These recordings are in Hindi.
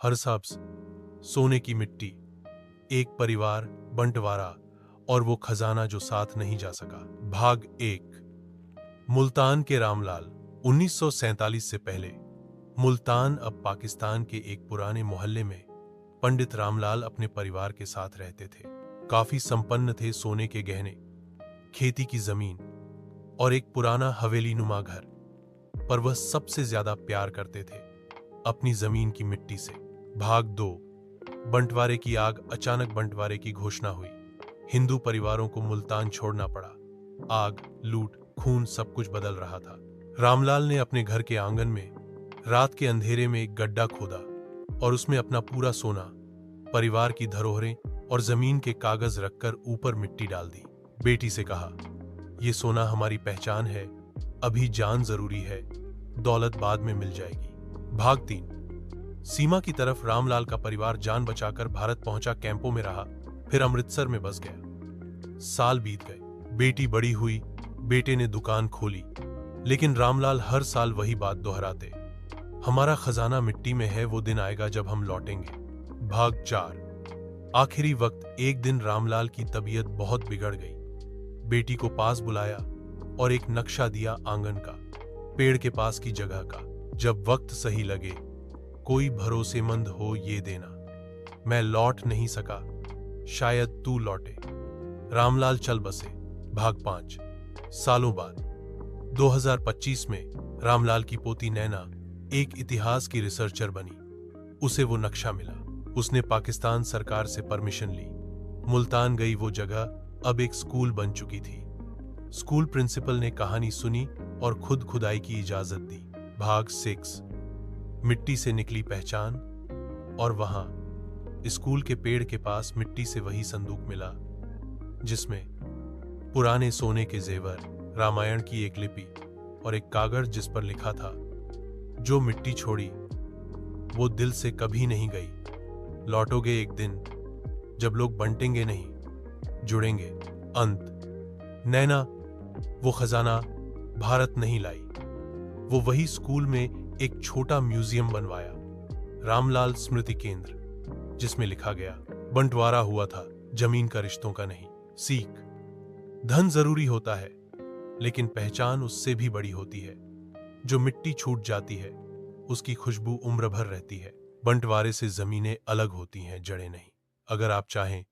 हरसब्ज, सोने की मिट्टी, एक परिवार, बंटवारा और वो खजाना जो साथ नहीं जा सका। भाग 1। मुल्तान के रामलाल। 1947 से पहले मुल्तान अब पाकिस्तान के एक पुराने मोहल्ले में पंडित रामलाल अपने परिवार के साथ रहते थे। काफी संपन्न थे, सोने के गहने, खेती की जमीन और एक पुराना हवेली नुमा घर। पर वह सबसे ज्यादा प्यार करते थे अपनी जमीन की मिट्टी से। भाग 2। बंटवारे की आग। अचानक बंटवारे की घोषणा हुई। हिंदू परिवारों को मुल्तान छोड़ना पड़ा। आग, लूट, खून, सब कुछ बदल रहा था। रामलाल ने अपने घर के आंगन में रात के अंधेरे में एक गड्ढा खोदा और उसमें अपना पूरा सोना, परिवार की धरोहरें और जमीन के कागज रखकर ऊपर मिट्टी डाल दी। बेटी से कहा, यह सोना हमारी पहचान है, अभी जान जरूरी है, दौलत बाद में मिल जाएगी। भाग 3। सीमा की तरफ रामलाल का परिवार जान बचाकर भारत पहुंचा। कैंपों में रहा, फिर अमृतसर में बस गया। साल बीत गए, बेटी बड़ी हुई, बेटे ने दुकान खोली, लेकिन रामलाल हर साल वही बात दोहराते, हमारा खजाना मिट्टी में है, वो दिन आएगा जब हम लौटेंगे। भाग 4। आखिरी वक्त। एक दिन रामलाल की तबीयत बहुत बिगड़ गई। बेटी को पास बुलाया और एक नक्शा दिया आंगन का, पेड़ के पास की जगह का। जब वक्त सही लगे, कोई भरोसेमंद हो ये देना। मैं लौट नहीं सका, शायद तू लौटे। रामलाल चल बसे। भाग 5। सालों बाद 2025 में रामलाल की पोती नैना एक इतिहास की रिसर्चर बनी। उसे वो नक्शा मिला। उसने पाकिस्तान सरकार से परमिशन ली। मुल्तान गई। वो जगह अब एक स्कूल बन चुकी थी। स्कूल प्रिंसिपल ने कहानी सुनी और खुद खुदाई की इजाजत दी। भाग 6। मिट्टी से निकली पहचान। और वहां स्कूल के पेड़ के पास मिट्टी से वही संदूक मिला जिसमें पुराने सोने के जेवर, रामायण की एक लिपि और एक कागज जिस पर लिखा था, जो मिट्टी छोड़ी वो दिल से कभी नहीं गई। लौटोगे एक दिन जब लोग बंटेंगे नहीं, जुड़ेंगे। अंत। नैना वो खजाना भारत नहीं लाई, वो वही स्कूल में एक छोटा म्यूजियम बनवाया, रामलाल स्मृति केंद्र, जिसमें लिखा गया, बंटवारा हुआ था, जमीन का रिश्तों का नहीं। सीख। धन जरूरी होता है, लेकिन पहचान उससे भी बड़ी होती है। जो मिट्टी छूट जाती है, उसकी खुशबू उम्र भर रहती है। बंटवारे से जमीनें अलग होती हैं, जड़ें नहीं। अगर आप चाहें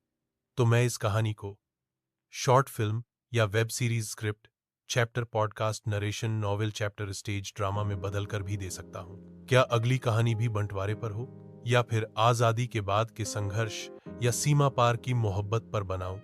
तो मैं इस कहानी को शॉर्ट फिल्म या web series, script, chapter, podcast, narration, novel, chapter, stage drama में बदल कर भी दे सकता हूं। क्या अगली कहानी भी बंटवारे पर हो, या फिर आजादी के बाद के संघर्ष या सीमा पार की मोहब्बत पर बनाऊं?